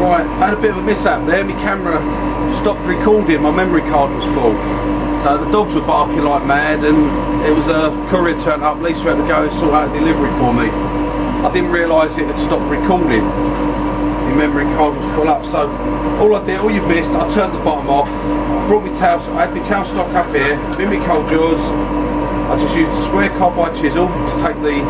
Right, I had a bit of a mishap there. My camera stopped recording, my memory card was full. So the dogs were barking like mad, and it was a courier turned up. Lisa had to go and sort out a delivery for me. I didn't realise it had stopped recording. My memory card was full up, so all you've missed, I turned the bottom off, brought my tail, I had my tail stock up here, in my cold jaws. I just used a square carbide chisel to take the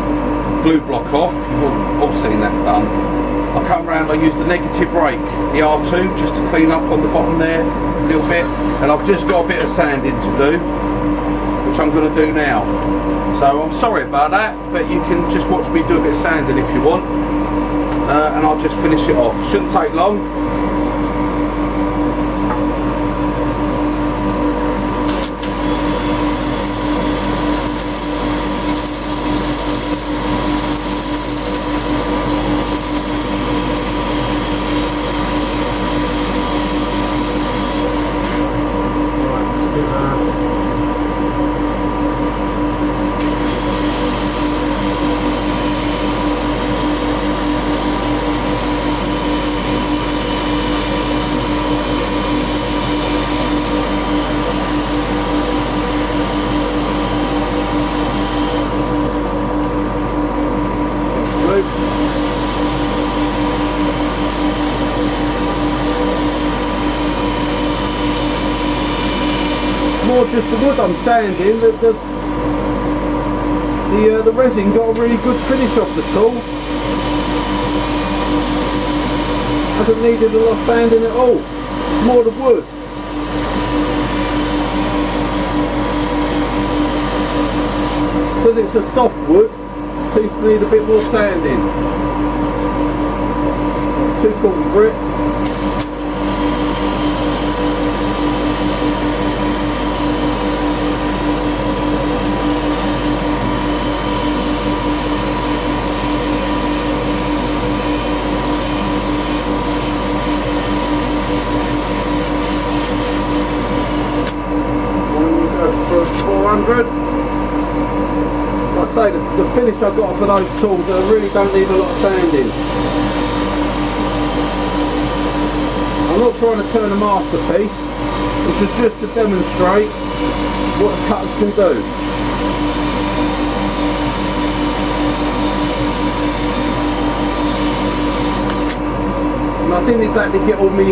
glue block off. You've all seen that done. I come round, I used a negative rake, the R2, just to clean up on the bottom there a little bit, and I've just got a bit of sanding to do, which I'm going to do now. So I'm sorry about that, but you can just watch me do a bit of sanding if you want, and I'll just finish it off. Shouldn't take long. More just the wood I'm sanding, the resin got a really good finish off the tool. Hasn't needed a lot of sanding at all. It's more the wood. Because it's a soft wood, seems to need a bit more sanding. 240 grit. Like I say, the finish I got for those tools, I really don't need a lot of sanding. I'm not trying to turn a masterpiece, this is just to demonstrate what the cutters can do. And I didn't exactly get all my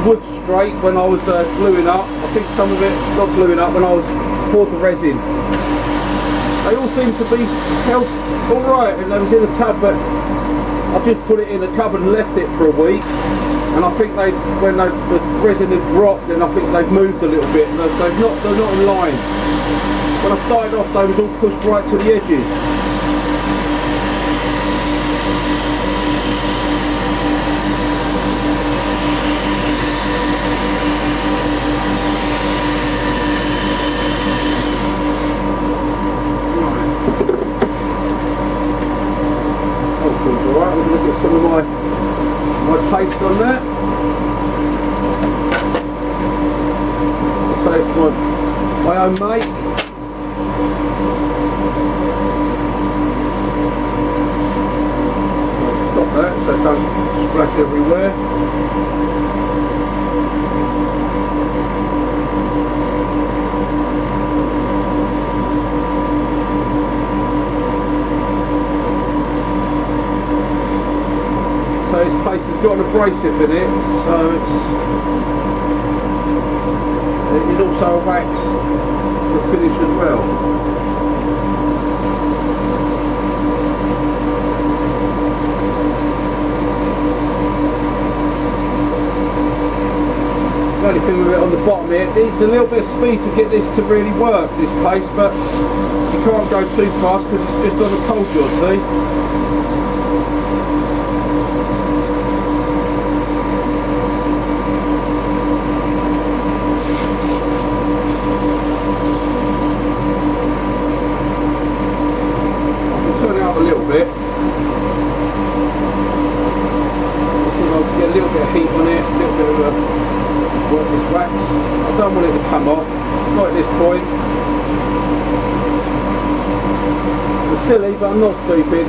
wood straight when I was gluing up. I think some of it not gluing up when I was poured the resin. They all seem to be held alright, and they was in a tub, but I just put it in a cupboard and left it for a week. And I think when the resin had dropped, then I think they've moved a little bit. And they're not in line. When I started off, they was all pushed right to the edges. Alright, we're going to get some of my paste on that. So it's my own make. I'll stop that so it don't splash everywhere. So this place has got an abrasive in it, so it also wax the finish as well. The only thing with it on the bottom here, it needs a little bit of speed to get this to really work, this place, but you can't go too fast because it's just on a cold jaw, see? Turn it up a little bit. See if I can get a little bit of heat on it, a little bit of work this wax. I don't want it to come off, not at this point. I'm silly, but I'm not stupid.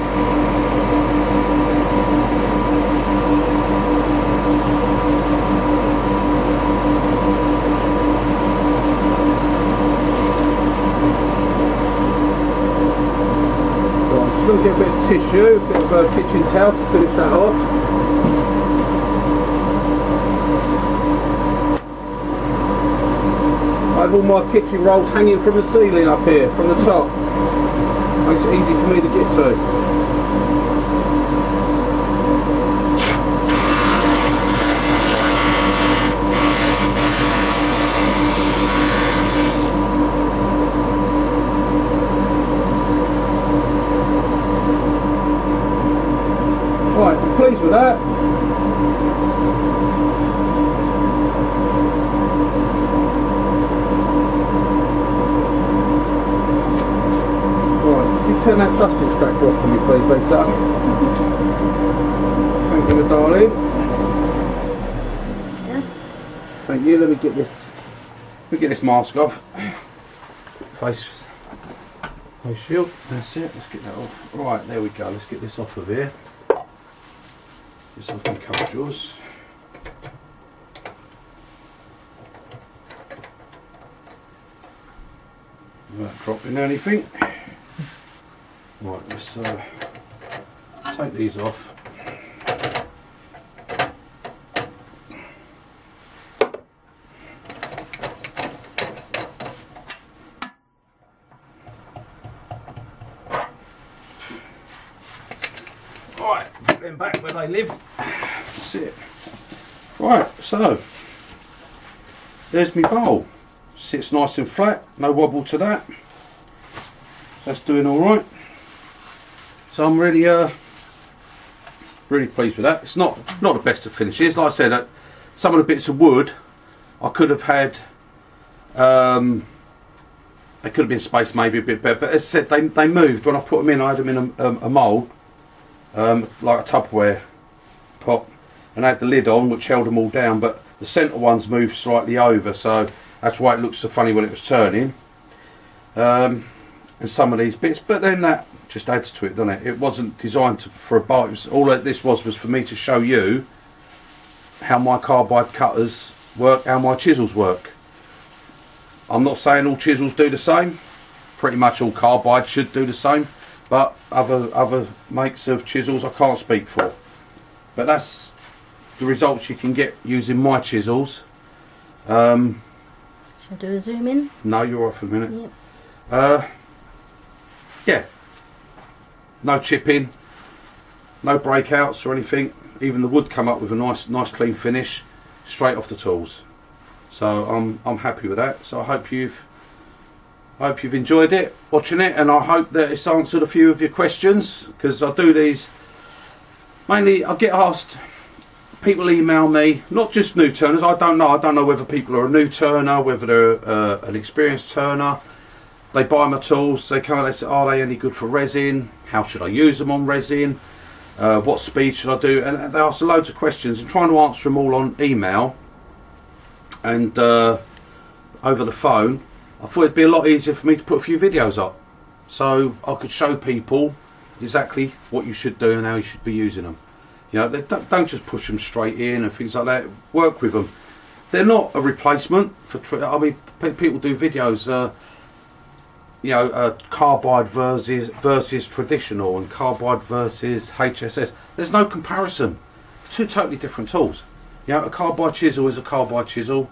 tissue, a bit of a kitchen towel to finish that off. I have all my kitchen rolls hanging from the ceiling up here, from the top. Makes it easy for me to get to. Right, I'm pleased with that. Right, could you turn that dust extractor off for me please, Lisa? Thank you, my darling. Yeah. Thank you, let me get this mask off. Face shield, that's it, let's get that off. Right, there we go, let's get this off of here. Just off my cover jaws. Without dropping anything. Right, let's take these off. Right, put them back where they live. That's it. Right, so there's my bowl. Sits nice and flat, no wobble to that. That's doing all right. So I'm really, really pleased with that. It's not the best of finishes. Like I said, some of the bits of wood I could have had. They could have been spaced maybe a bit better, but as I said, they moved when I put them in. I had them in a mould. Like a Tupperware pot, and I had the lid on which held them all down, but the centre ones moved slightly over, so that's why it looks so funny when it was turning. And some of these bits, but then that just adds to it, doesn't it? It wasn't designed for a bar. It was, all that this was for me to show you how my carbide cutters work, how my chisels work. I'm not saying all chisels do the same. Pretty much all carbide should do the same. But other makes of chisels I can't speak for. But that's the results you can get using my chisels. Should I do a zoom in? No, you're off a minute. Yep. Yeah. No chipping, no breakouts or anything. Even the wood come up with a nice clean finish, straight off the tools. So I'm happy with that. So I hope you've enjoyed it, watching it, and I hope that it's answered a few of your questions, because I do these mainly. I get asked, people email me, not just new turners. I don't know whether people are a new turner, whether they're an experienced turner. They buy my tools, they come and they say, are they any good for resin? How should I use them on resin? What speed should I do? And they ask loads of questions, and trying to answer them all on email and over the phone, I thought it'd be a lot easier for me to put a few videos up, so I could show people exactly what you should do and how you should be using them. You know, don't just push them straight in and things like that. Work with them. They're not a replacement for. I mean, people do videos. Carbide versus traditional, and carbide versus HSS. There's no comparison. Two totally different tools. You know, a carbide chisel is a carbide chisel.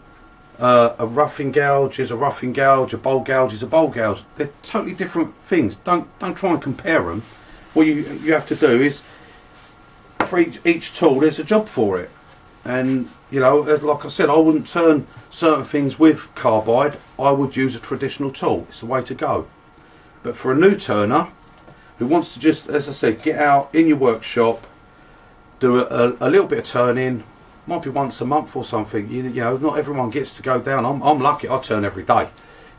A roughing gouge is a roughing gouge. A bowl gouge is a bowl gouge. They're totally different things. Don't try and compare them. What you have to do is, for each tool, there's a job for it. And you know, as like I said, I wouldn't turn certain things with carbide. I would use a traditional tool. It's the way to go. But for a new turner who wants to just, as I said, get out in your workshop, do a little bit of turning, might be once a month or something. You know, not everyone gets to go down. I'm lucky. I turn every day.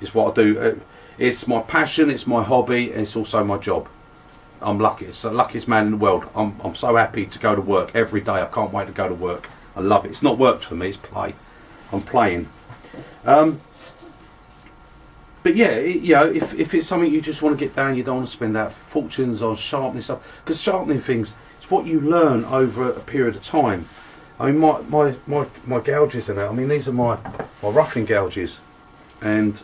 It's what I do. It's my passion. It's my hobby. And it's also my job. I'm lucky. It's the luckiest man in the world. I'm so happy to go to work every day. I can't wait to go to work. I love it. It's not work for me. It's play. I'm playing. But yeah, if it's something you just want to get down, you don't want to spend that fortunes on sharpening stuff, because sharpening things, it's what you learn over a period of time. I mean, my gouges and that, I mean, these are my roughing gouges, and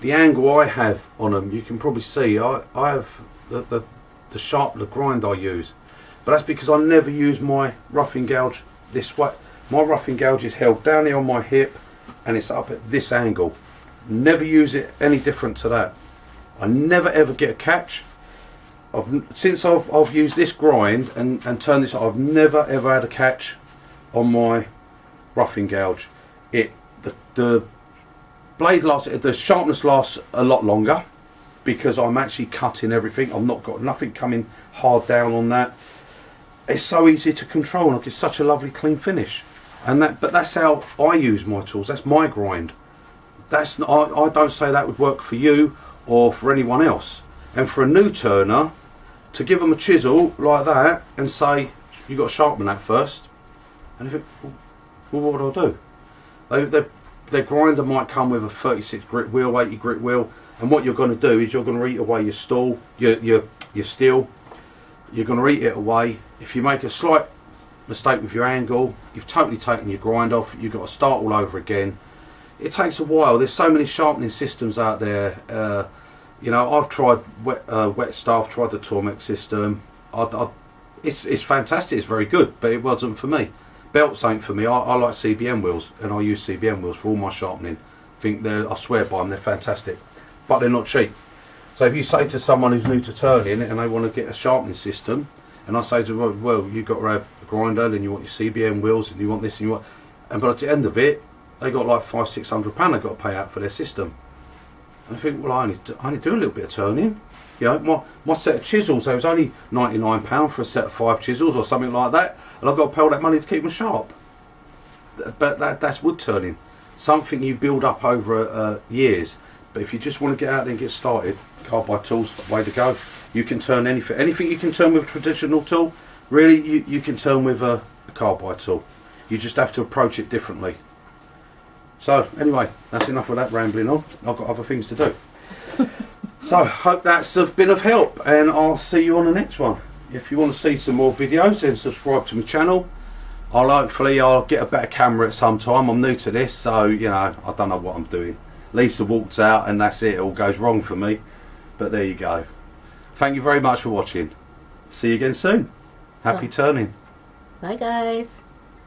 the angle I have on them, you can probably see, I have the the grind I use. But that's because I never use my roughing gouge this way. My roughing gouge is held down here on my hip and it's up at this angle. Never use it any different to that. I never ever get a catch. Since I've used this grind and turned this, I've never ever had a catch on my roughing gouge. The blade lasts, the sharpness lasts a lot longer because I'm actually cutting everything. I've not got nothing coming hard down on that. It's so easy to control and I get such a lovely clean finish. But that's how I use my tools. That's my grind. That's not, I don't say that would work for you or for anyone else. And for a new turner, to give them a chisel like that and say you got to sharpen that first, and if it, well, what do I do? Their grinder might come with a 36 grit wheel, 80 grit wheel, and what you're going to do is you're going to eat away your steel. You're going to eat it away. If you make a slight mistake with your angle, you've totally taken your grind off. You've got to start all over again. It takes a while. There's so many sharpening systems out there. You know, I've tried wet stuff, tried the Tormek system. It's fantastic, it's very good, but it wasn't for me. Belts ain't for me. I like CBM wheels, and I use CBM wheels for all my sharpening. I swear by them, they're fantastic, but they're not cheap. So if you say to someone who's new to turning and they want to get a sharpening system, and I say to them, well, you've got to have a grinder, and you want your CBM wheels, and you want this, and you want, and but at the end of it, they got like £500-600 they've got to pay out for their system. And I think, well, I only do a little bit of turning. You know, my set of chisels, there was only £99 for a set of 5 chisels or something like that, and I've got to pay all that money to keep them sharp. But that's wood turning, something you build up over years. But if you just want to get out there and get started, Carbide tools, way to go. You can turn anything you can turn with a traditional tool. Really, you can turn with a Carbide tool. You just have to approach it differently. So anyway, that's enough of that rambling on. I've got other things to do. So hope that's been of help, and I'll see you on the next one. If you want to see some more videos, then subscribe to my channel. Hopefully I'll get a better camera at some time. I'm new to this, so you know, I don't know what I'm doing. Lisa walks out and that's it, all goes wrong for me. But there you go. Thank you very much for watching. See you again soon. Happy turning. Bye guys.